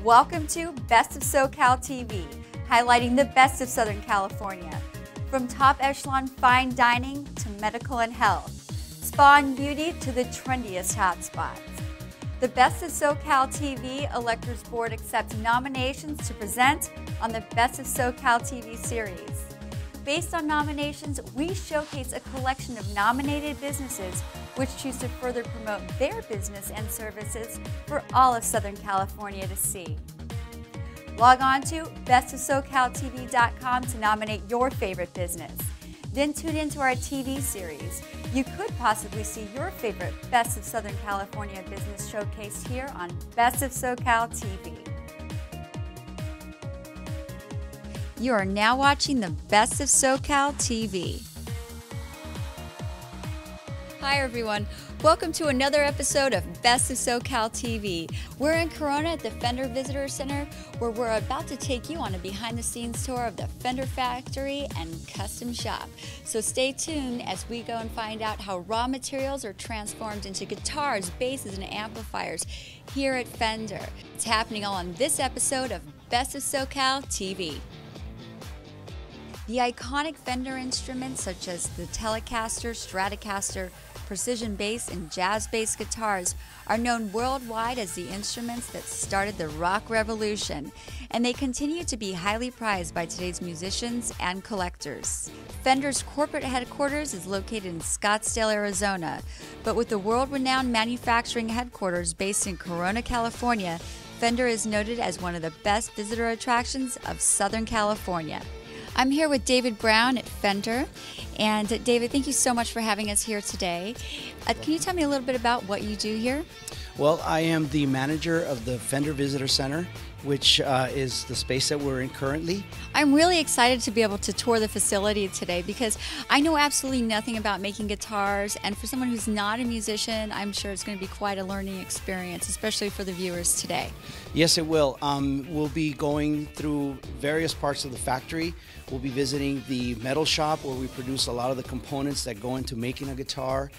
Welcome to Best of SoCal TV, highlighting the best of Southern California. From top echelon fine dining to medical and health, spa and beauty to the trendiest hotspots. The Best of SoCal TV Electors Board accepts nominations to present on the Best of SoCal TV series. Based on nominations, we showcase a collection of nominated businesses which choose to further promote their business and services for all of Southern California to see. Log on to bestofsocaltv.com to nominate your favorite business. Then tune into our TV series. You could possibly see your favorite Best of Southern California business showcased here on Best of SoCal TV. You are now watching the Best of SoCal TV. Hi everyone, welcome to another episode of Best of SoCal TV. We're in Corona at the Fender Visitor Center, where we're about to take you on a behind-the-scenes tour of the Fender factory and custom shop. So stay tuned as we go and find out how raw materials are transformed into guitars, basses, and amplifiers here at Fender. It's happening all on this episode of Best of SoCal TV. The iconic Fender instruments such as the Telecaster, Stratocaster, Precision bass, and jazz bass guitars are known worldwide as the instruments that started the rock revolution, and they continue to be highly prized by today's musicians and collectors. Fender's corporate headquarters is located in Scottsdale, Arizona, but with the world-renowned manufacturing headquarters based in Corona, California, Fender is noted as one of the best visitor attractions of Southern California. I'm here with David Brown at Fender, and David, thank you so much for having us here today. Can you tell me a little bit about what you do here? Well, I am the manager of the Fender Visitor Center, which is the space that we're in currently. I'm really excited to be able to tour the facility today because I know absolutely nothing about making guitars, and for someone who's not a musician, I'm sure it's going to be quite a learning experience, especially for the viewers today. Yes, it will. We'll be going through various parts of the factory. We'll be visiting the metal shop where we produce a lot of the components that go into making a guitar.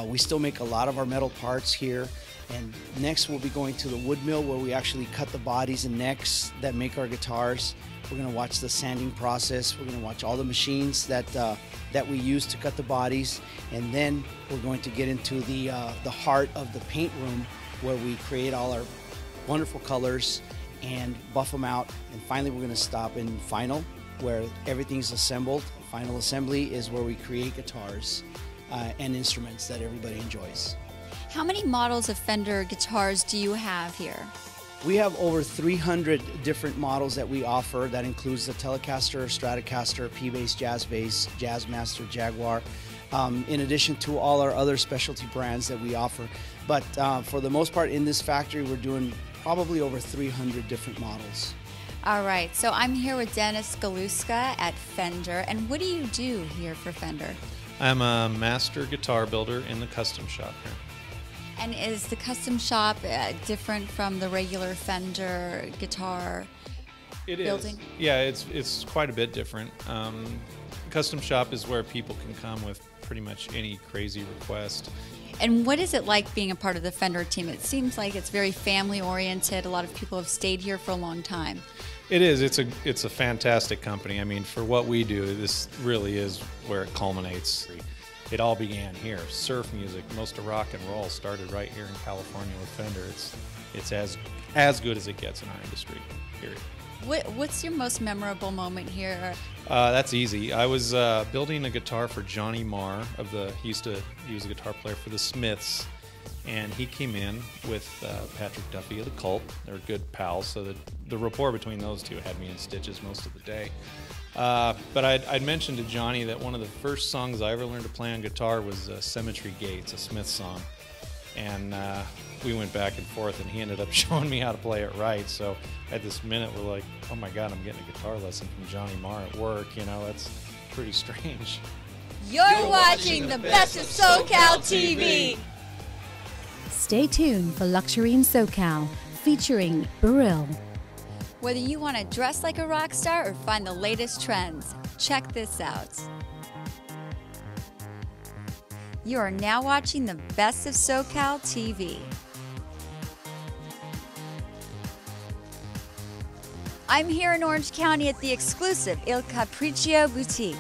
We still make a lot of our metal parts here. And next we'll be going to the wood mill where we actually cut the bodies and necks that make our guitars. We're going to watch the sanding process. We're going to watch all the machines that we use to cut the bodies. And then we're going to get into the heart of the paint room where we create all our wonderful colors and buff them out. And finally we're going to stop in final, where everything's assembled. Final assembly is where we create guitars and instruments that everybody enjoys. How many models of Fender guitars do you have here? We have over 300 different models that we offer. That includes the Telecaster, Stratocaster, P-Bass, Jazz Bass, Jazzmaster, Jaguar, in addition to all our other specialty brands that we offer. But for the most part in this factory, we're doing probably over 300 different models. All right, so I'm here with Dennis Galuska at Fender, and what do you do here for Fender? I'm a master guitar builder in the custom shop here. And is the custom shop different from the regular Fender guitar building? Yeah, it's quite a bit different. Custom shop is where people can come with pretty much any crazy request. And what is it like being a part of the Fender team? It seems like it's very family oriented. A lot of people have stayed here for a long time. It is. It's a fantastic company. I mean, for what we do, this really is where it culminates. It all began here. Surf music, most of rock and roll started right here in California with Fender. It's as good as it gets in our industry, period. What's your most memorable moment here? That's easy. I was building a guitar for Johnny Marr he was a guitar player for the Smiths, and he came in with Patrick Duffy of the Cult. They're good pals, so the rapport between those two had me in stitches most of the day. But I'd mentioned to Johnny that one of the first songs I ever learned to play on guitar was Cemetery Gates, a Smith song. And we went back and forth, and he ended up showing me how to play it right. So at this minute, we're like, oh my God, I'm getting a guitar lesson from Johnny Marr at work. You know, that's pretty strange. You're watching the Best of SoCal TV. Stay tuned for Luxury in SoCal, featuring Burrill. Whether you want to dress like a rock star or find the latest trends, check this out. You are now watching the Best of SoCal TV. I'm here in Orange County at the exclusive Il Capriccio Boutique.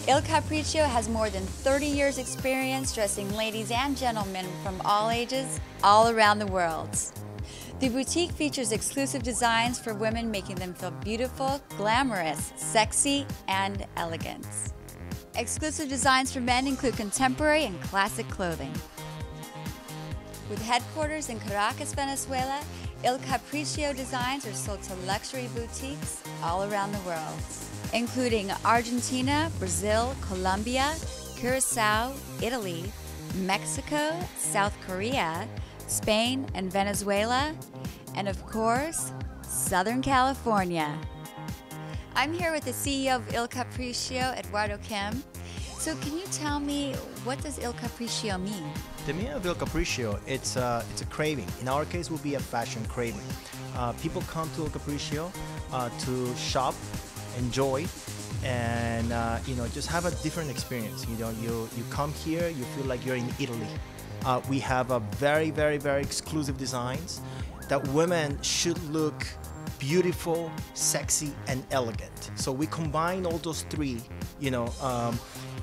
Il Capriccio has more than 30 years experience dressing ladies and gentlemen from all ages, all around the world. The boutique features exclusive designs for women, making them feel beautiful, glamorous, sexy, and elegant. Exclusive designs for men include contemporary and classic clothing. With headquarters in Caracas, Venezuela, Il Capriccio designs are sold to luxury boutiques all around the world, including Argentina, Brazil, Colombia, Curacao, Italy, Mexico, South Korea, Spain, and Venezuela, and of course, Southern California. I'm here with the CEO of Il Capriccio, Eduardo Kim. So can you tell me, what does Il Capriccio mean? The meaning of Il Capriccio, it's a craving. In our case, will be a fashion craving. People come to Il Capriccio to shop, enjoy, and just have a different experience. You come here, you feel like you're in Italy. We have a very, very, very exclusive designs that women should look beautiful, sexy, and elegant. So we combine all those three,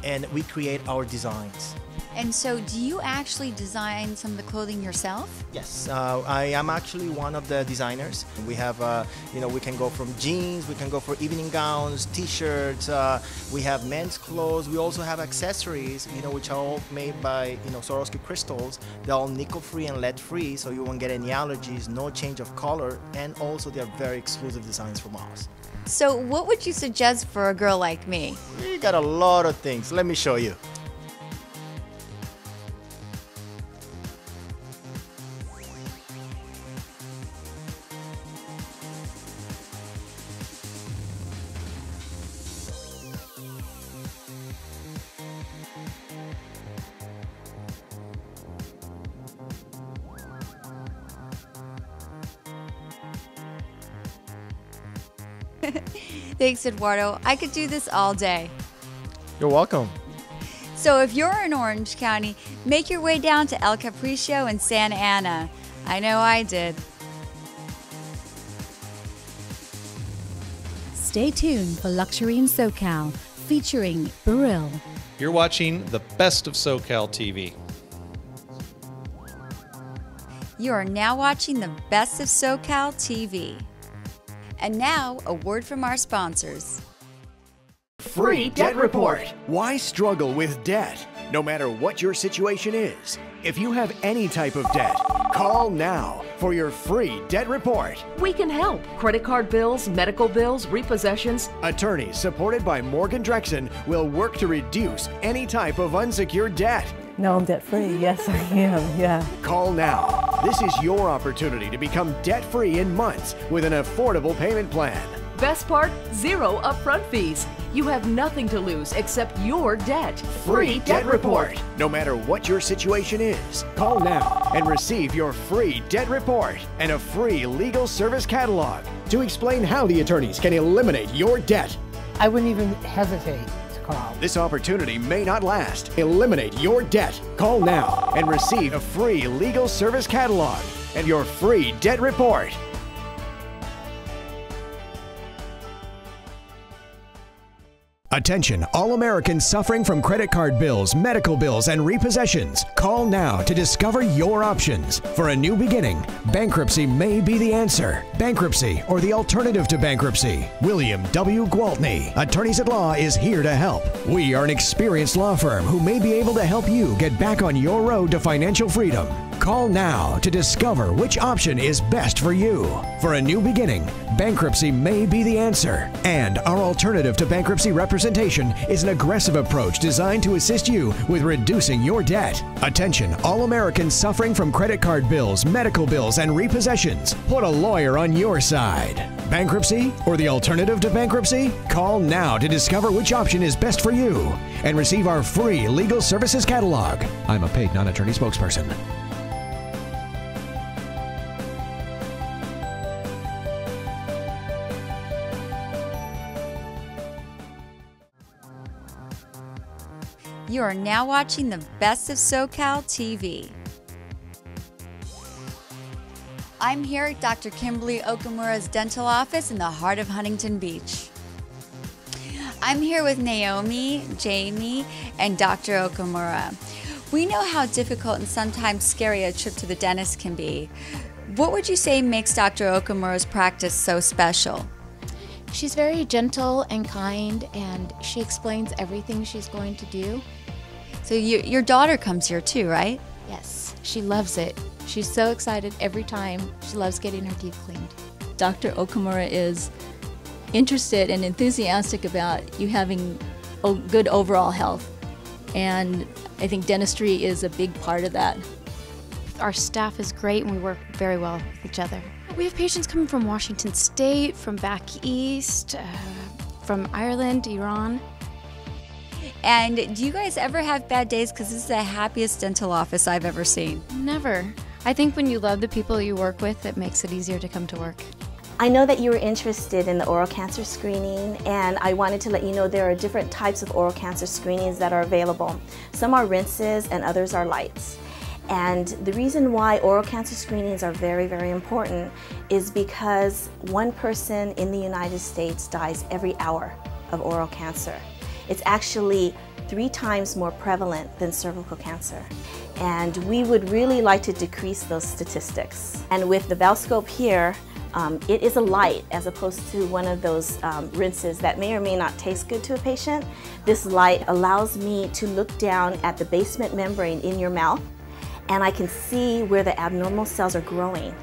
and we create our designs. And so do you actually design some of the clothing yourself? Yes, I am actually one of the designers. We have, we can go from jeans, we can go for evening gowns, t-shirts, we have men's clothes, we also have accessories, which are all made by, Swarovski crystals. They're all nickel-free and lead-free, so you won't get any allergies, no change of color, and also they're very exclusive designs from us. So what would you suggest for a girl like me? We got a lot of things. Let me show you. Thanks, Eduardo. I could do this all day. You're welcome. So if you're in Orange County, make your way down to El Capriccio in Santa Ana. I know I did. Stay tuned for Luxury in SoCal, featuring Beryl. You're watching the best of SoCal TV. You are now watching the best of SoCal TV. And now, a word from our sponsors. Free Debt Report. Why struggle with debt? No matter what your situation is, if you have any type of debt, call now for your free debt report. We can help. Credit card bills, medical bills, repossessions. Attorneys supported by Morgan Drexen will work to reduce any type of unsecured debt. No, I'm debt free. Yes, I am. Yeah. Call now. This is your opportunity to become debt free in months with an affordable payment plan. Best part, 0 upfront fees. You have nothing to lose except your debt. Free Debt Report. No matter what your situation is, call now and receive your free debt report and a free legal service catalog to explain how the attorneys can eliminate your debt. I wouldn't even hesitate to call. This opportunity may not last. Eliminate your debt. Call now and receive a free legal service catalog and your free debt report. Attention, all Americans suffering from credit card bills, medical bills, and repossessions. Call now to discover your options. For a new beginning, bankruptcy may be the answer. Bankruptcy or the alternative to bankruptcy. William W. Gwaltney, Attorneys at Law, is here to help. We are an experienced law firm who may be able to help you get back on your road to financial freedom. Call now to discover which option is best for you. For a new beginning, bankruptcy may be the answer. And our alternative to bankruptcy representation is an aggressive approach designed to assist you with reducing your debt. Attention, all Americans suffering from credit card bills, medical bills, and repossessions. Put a lawyer on your side. Bankruptcy or the alternative to bankruptcy? Call now to discover which option is best for you and receive our free legal services catalog. I'm a paid non-attorney spokesperson. You are now watching the best of SoCal TV. I'm here at Dr. Kimberly Okamura's dental office in the heart of Huntington Beach. I'm here with Naomi, Jamie, and Dr. Okamura. We know how difficult and sometimes scary a trip to the dentist can be. What would you say makes Dr. Okamura's practice so special? She's very gentle and kind, and she explains everything she's going to do. So your daughter comes here too, right? Yes, she loves it. She's so excited every time. She loves getting her teeth cleaned. Dr. Okamura is interested and enthusiastic about you having good overall health. And I think dentistry is a big part of that. Our staff is great and we work very well with each other. We have patients coming from Washington State, from back east, from Ireland, Iran. And do you guys ever have bad days? Because this is the happiest dental office I've ever seen. Never. I think when you love the people you work with, it makes it easier to come to work. I know that you were interested in the oral cancer screening, and I wanted to let you know there are different types of oral cancer screenings that are available. Some are rinses and others are lights. And the reason why oral cancer screenings are very, very important is because one person in the United States dies every hour of oral cancer. It's actually 3 times more prevalent than cervical cancer. And we would really like to decrease those statistics. And with the Valscope here, it is a light as opposed to one of those rinses that may or may not taste good to a patient. This light allows me to look down at the basement membrane in your mouth, and I can see where the abnormal cells are growing.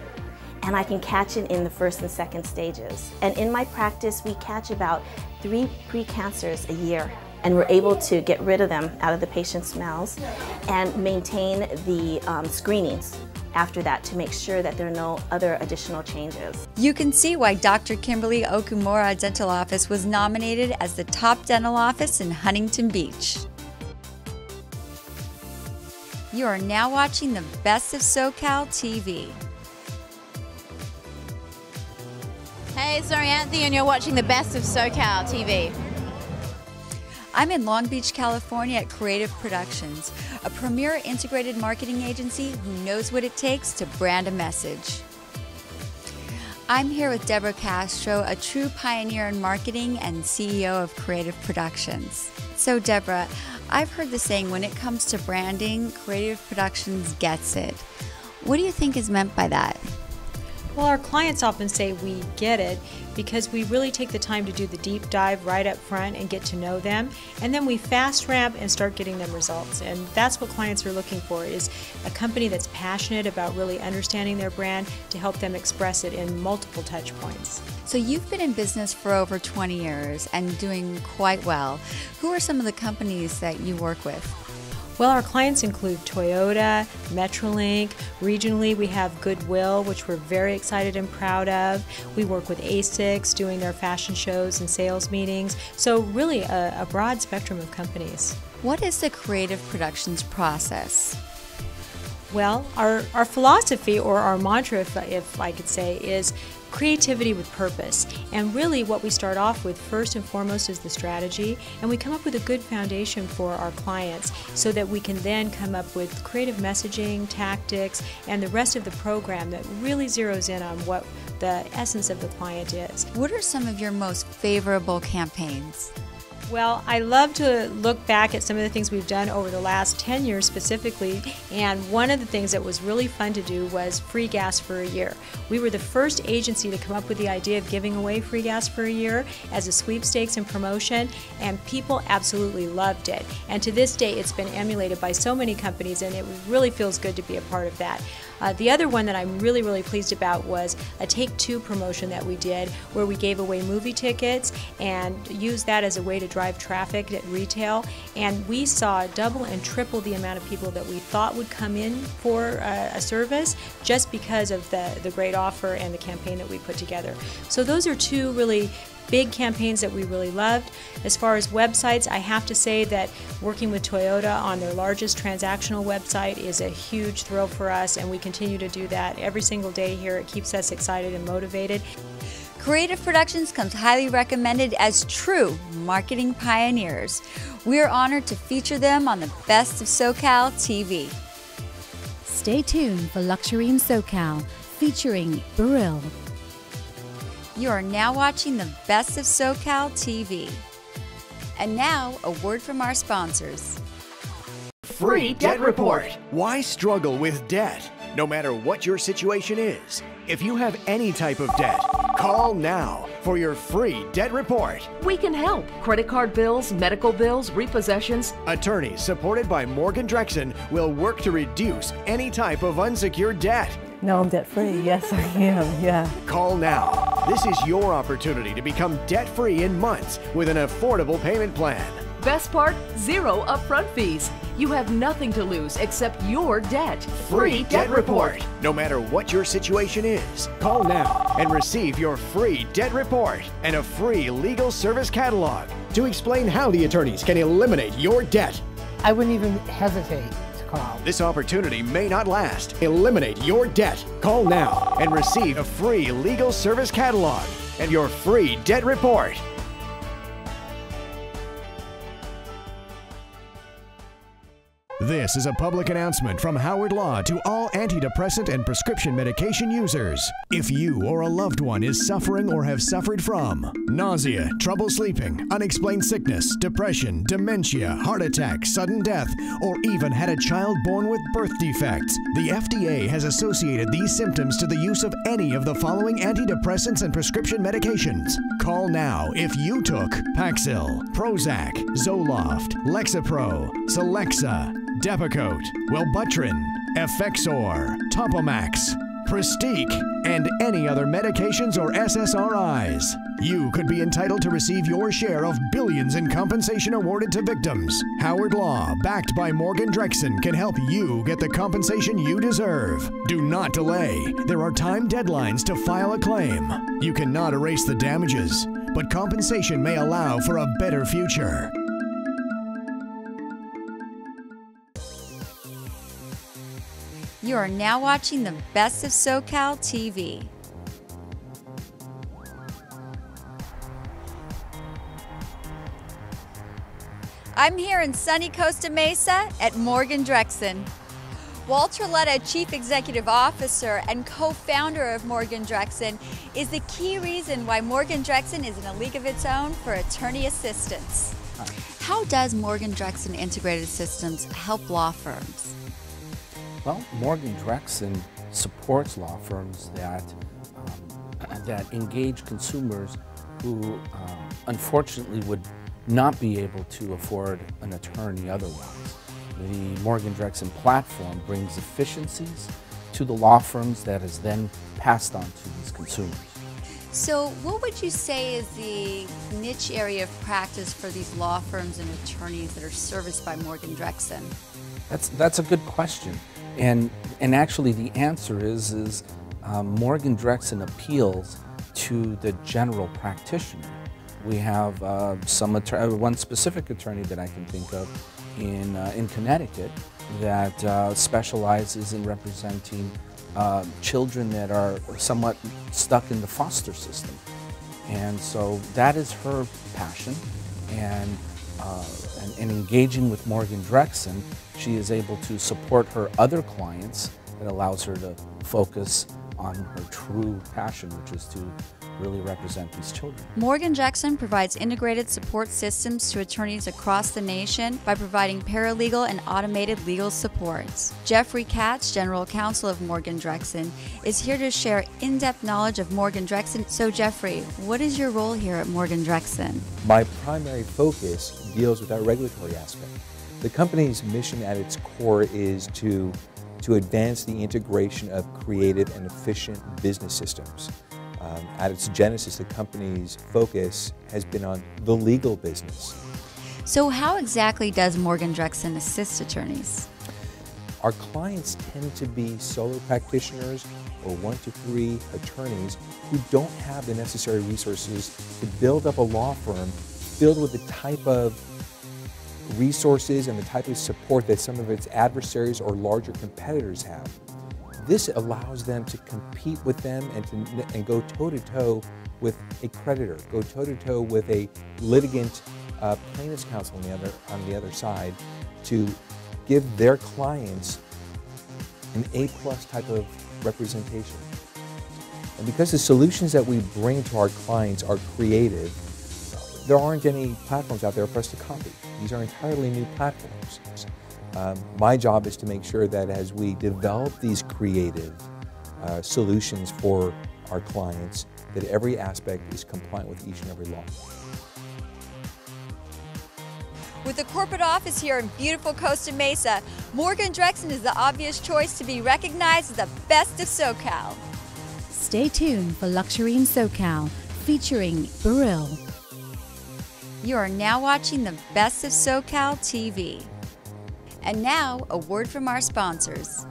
And I can catch it in the first and second stages. And in my practice, we catch about 3 precancers a year. And we're able to get rid of them out of the patient's mouths and maintain the screenings after that to make sure that there are no other additional changes. You can see why Dr. Kimberly Okamura Dental Office was nominated as the top dental office in Huntington Beach. You are now watching the Best of SoCal TV. Hey, it's Orianthi and you're watching the Best of SoCal TV. I'm in Long Beach, California at Creative Productions, a premier integrated marketing agency who knows what it takes to brand a message. I'm here with Deborah Castro, a true pioneer in marketing and CEO of Creative Productions. So Deborah, I've heard the saying, when it comes to branding, Creative Productions gets it. What do you think is meant by that? Well, our clients often say we get it because we really take the time to do the deep dive right up front and get to know them, and then we fast ramp and start getting them results. And that's what clients are looking for, is a company that's passionate about really understanding their brand to help them express it in multiple touch points. So you've been in business for over 20 years and doing quite well. Who are some of the companies that you work with? Well, our clients include Toyota, Metrolink. Regionally, we have Goodwill, which we're very excited and proud of. We work with ASICS, doing their fashion shows and sales meetings. So really a broad spectrum of companies. What is the Creative Productions process? Well, our philosophy, or our mantra, if I could say, is creativity with purpose. And really what we start off with first and foremost is the strategy, and we come up with a good foundation for our clients so that we can then come up with creative messaging, tactics, and the rest of the program that really zeroes in on what the essence of the client is. What are some of your most favorable campaigns? Well, I love to look back at some of the things we've done over the last 10 years specifically, and one of the things that was really fun to do was free gas for a year. We were the first agency to come up with the idea of giving away free gas for a year as a sweepstakes and promotion, and people absolutely loved it. And to this day, it's been emulated by so many companies, and it really feels good to be a part of that. The other one that I'm really, really pleased about was a Take Two promotion that we did, where we gave away movie tickets and used that as a way to drive traffic at retail. And we saw double and triple the amount of people that we thought would come in for a service just because of the great offer and the campaign that we put together. So those are two really big campaigns that we really loved. As far as websites, I have to say that working with Toyota on their largest transactional website is a huge thrill for us, and we continue to do that every single day here. It keeps us excited and motivated. Creative Productions comes highly recommended as true marketing pioneers. We are honored to feature them on the Best of SoCal TV. Stay tuned for Luxury in SoCal, featuring Burrill. You are now watching the Best of SoCal TV. And now, a word from our sponsors. Free Debt Report. Why struggle with debt? No matter what your situation is, if you have any type of debt, call now for your free debt report. We can help. Credit card bills, medical bills, repossessions. Attorneys supported by Morgan Drexen will work to reduce any type of unsecured debt. No, I'm debt-free. Yes, I am. Yeah. Call now. This is your opportunity to become debt-free in months with an affordable payment plan. Best part, 0 upfront fees. You have nothing to lose except your debt. Free Debt Report. No matter what your situation is, call now and receive your free debt report and a free legal service catalog to explain how the attorneys can eliminate your debt. I wouldn't even hesitate to call. This opportunity may not last. Eliminate your debt. Call now and receive a free legal service catalog and your free debt report. This is a public announcement from Howard Law to all antidepressant and prescription medication users. If you or a loved one is suffering or have suffered from nausea, trouble sleeping, unexplained sickness, depression, dementia, heart attack, sudden death, or even had a child born with birth defects, the FDA has associated these symptoms to the use of any of the following antidepressants and prescription medications. Call now if you took Paxil, Prozac, Zoloft, Lexapro, Celexa, Depakote, Wellbutrin, Effexor, Topomax, Prestique, and any other medications or SSRIs. You could be entitled to receive your share of billions in compensation awarded to victims. Howard Law, backed by Morgan Drexen, can help you get the compensation you deserve. Do not delay. There are time deadlines to file a claim. You cannot erase the damages, but compensation may allow for a better future. You are now watching the Best of SoCal TV. I'm here in sunny Costa Mesa at Morgan Drexen. Walter Letta, Chief Executive Officer and co-founder of Morgan Drexen, is the key reason why Morgan Drexen is in a league of its own for attorney assistance. How does Morgan Drexen Integrated Systems help law firms? Well, Morgan Drexen supports law firms that engage consumers who unfortunately would not be able to afford an attorney otherwise. The Morgan Drexen platform brings efficiencies to the law firms that is then passed on to these consumers. So what would you say is the niche area of practice for these law firms and attorneys that are serviced by Morgan Drexen? That's a good question. And actually the answer is Morgan Drexen appeals to the general practitioner. We have one specific attorney that I can think of in Connecticut that specializes in representing children that are somewhat stuck in the foster system. And so that is her passion. And engaging with Morgan Drexen, she is able to support her other clients. It allows her to focus on her true passion, which is to really represent these children. Morgan Drexen provides integrated support systems to attorneys across the nation by providing paralegal and automated legal supports. Jeffrey Katz, General Counsel of Morgan Drexen, is here to share in-depth knowledge of Morgan Drexen. So Jeffrey, what is your role here at Morgan Drexen? My primary focus deals with our regulatory aspect. The company's mission at its core is to advance the integration of creative and efficient business systems. At its genesis, the company's focus has been on the legal business. So how exactly does Morgan Drexen assist attorneys? Our clients tend to be solo practitioners or 1 to 3 attorneys who don't have the necessary resources to build up a law firm filled with the type of resources and the type of support that some of its adversaries or larger competitors have. This allows them to compete with them and go toe-to-toe with a creditor, go toe-to-toe with a litigant plaintiff's counsel on the other side to give their clients an A+ type of representation. And because the solutions that we bring to our clients are creative, there aren't any platforms out there for us to copy. These are entirely new platforms. My job is to make sure that as we develop these creative solutions for our clients, that every aspect is compliant with each and every law. With the corporate office here in beautiful Costa Mesa, Morgan Drexen is the obvious choice to be recognized as the best of SoCal. Stay tuned for Luxury in SoCal, featuring Beryl. You are now watching the Best of SoCal TV. And now, a word from our sponsors.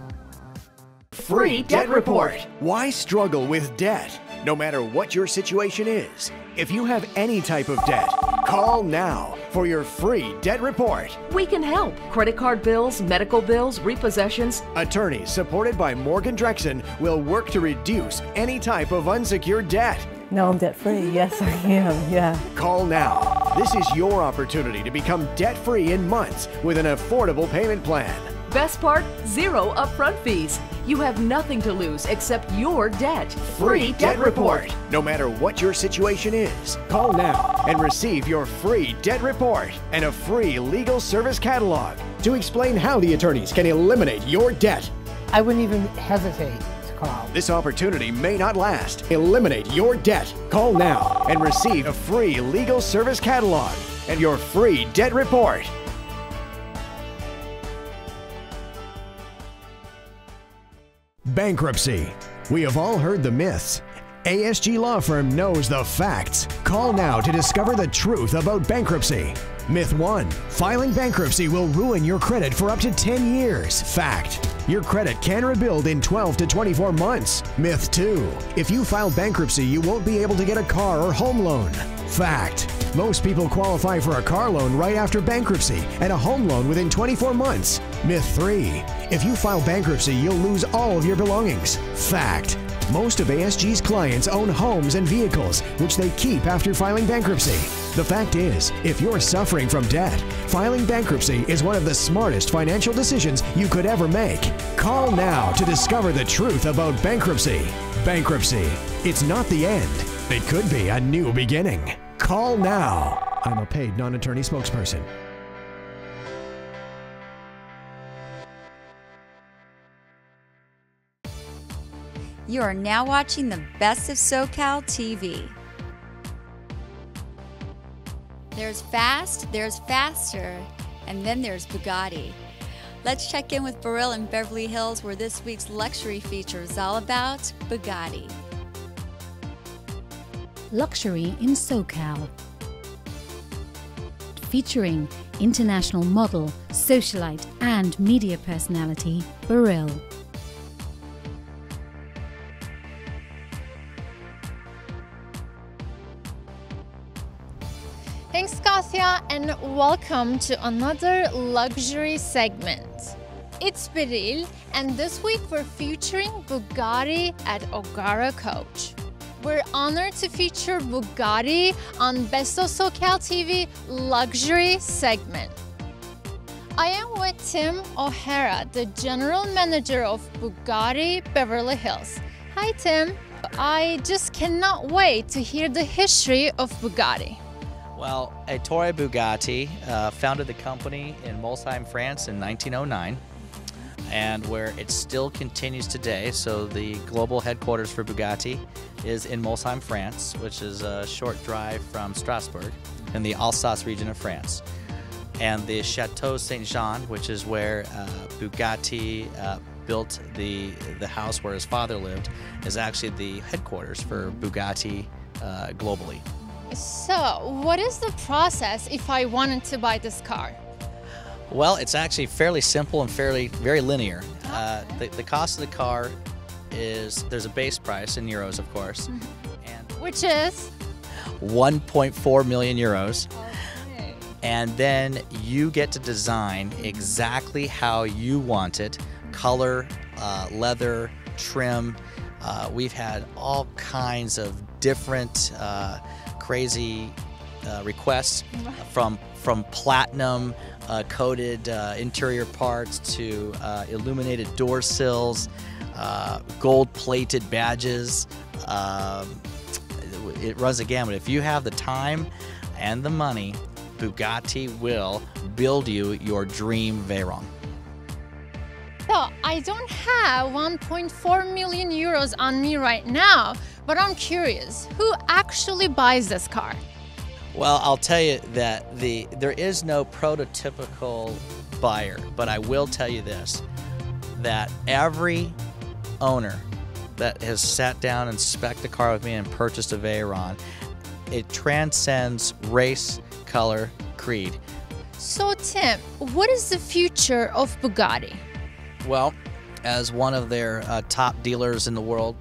Free Debt Report. Why struggle with debt? No matter what your situation is, if you have any type of debt, call now for your free debt report. We can help. Credit card bills, medical bills, repossessions. Attorneys supported by Morgan Drexen will work to reduce any type of unsecured debt. No, I'm debt-free. Yes, I am. Yeah. Call now. This is your opportunity to become debt-free in months with an affordable payment plan. Best part, 0 upfront fees. You have nothing to lose except your debt. Free Debt Report. No matter what your situation is, call now and receive your free debt report and a free legal service catalog to explain how the attorneys can eliminate your debt. I wouldn't even hesitate to call. This opportunity may not last. Eliminate your debt. Call now and receive a free legal service catalog and your free debt report. Bankruptcy. We have all heard the myths. ASG Law Firm knows the facts. Call now to discover the truth about bankruptcy. Myth 1. Filing bankruptcy will ruin your credit for up to 10 years. Fact. Your credit can rebuild in 12 to 24 months. Myth 2. If you file bankruptcy, you won't be able to get a car or home loan. Fact. Most people qualify for a car loan right after bankruptcy and a home loan within 24 months. Myth 3. If you file bankruptcy, you'll lose all of your belongings. Fact. Most of ASG's clients own homes and vehicles, which they keep after filing bankruptcy. The fact is, if you're suffering from debt, filing bankruptcy is one of the smartest financial decisions you could ever make. Call now to discover the truth about bankruptcy. Bankruptcy. It's not the end. It could be a new beginning. Call now. I'm a paid non-attorney spokesperson. You are now watching the Best of SoCal TV. There's fast, there's faster, and then there's Bugatti. Let's check in with Beryl in Beverly Hills, where this week's luxury feature is all about Bugatti. Luxury in SoCal. Featuring international model, socialite, and media personality, Beryl. Thanks, Kasia, and welcome to another luxury segment. It's Beryl, and this week we're featuring Bugatti at O'Gara Coach. We're honored to feature Bugatti on Best of SoCal TV Luxury segment. I am with Tim O'Hara, the General Manager of Bugatti Beverly Hills. Hi, Tim. I just cannot wait to hear the history of Bugatti. Well, Ettore Bugatti founded the company in Molsheim, France in 1909, and where it still continues today. So the global headquarters for Bugatti is in Molsheim, France, which is a short drive from Strasbourg in the Alsace region of France. And the Chateau Saint-Jean, which is where Bugatti built the house where his father lived, is actually the headquarters for Bugatti globally. So, what is the process if I wanted to buy this car? Well, it's actually fairly simple and very linear. The cost of the car is, there's a base price in euros, of course. And which is? 1.4 million euros. Okay. And then you get to design exactly how you want it. Color, leather, trim. We've had all kinds of different crazy requests from platinum coated interior parts to illuminated door sills, gold plated badges, it runs the gamut. If you have the time and the money, Bugatti will build you your dream Veyron. So I don't have 1.4 million euros on me right now, but I'm curious, who actually buys this car? Well, I'll tell you that there is no prototypical buyer, but I will tell you this, that every owner that has sat down and spec'd a car with me and purchased a Veyron, it transcends race, color, creed. So Tim, what is the future of Bugatti? Well, as one of their top dealers in the world,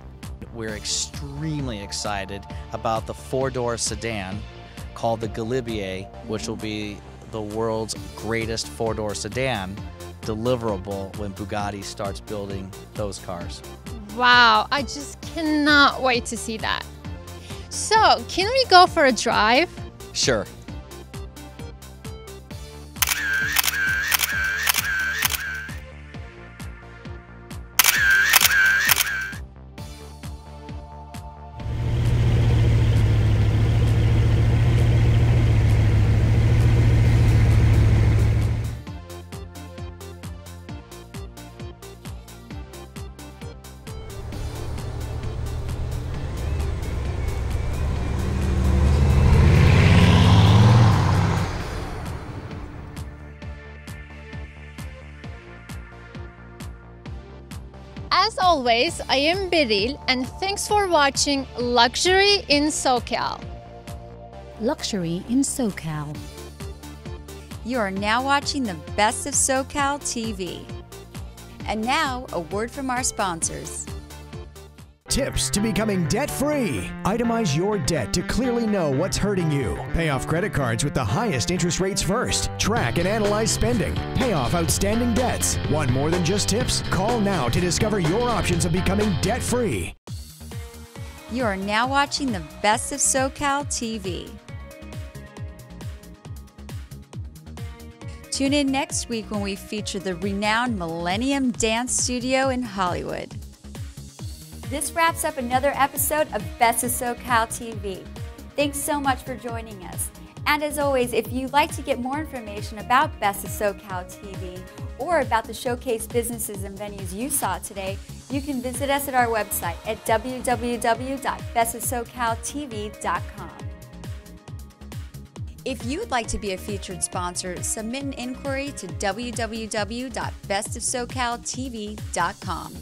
we're extremely excited about the four-door sedan called the Galibier, which will be the world's greatest four-door sedan, deliverable when Bugatti starts building those cars. Wow, I just cannot wait to see that. So, can we go for a drive? Sure. As always, I am Beril, and thanks for watching Luxury in SoCal. Luxury in SoCal. You are now watching the Best of SoCal TV. And now, a word from our sponsors. Tips to becoming debt-free. Itemize your debt to clearly know what's hurting you. Pay off credit cards with the highest interest rates first. Track and analyze spending. Pay off outstanding debts. Want more than just tips? Call now to discover your options of becoming debt-free. You are now watching the Best of SoCal TV. Tune in next week when we feature the renowned Millennium Dance Studio in Hollywood. This wraps up another episode of Best of SoCal TV. Thanks so much for joining us. And as always, if you'd like to get more information about Best of SoCal TV or about the showcase businesses and venues you saw today, you can visit us at our website at www.bestofsocaltv.com. If you'd like to be a featured sponsor, submit an inquiry to www.bestofsocaltv.com.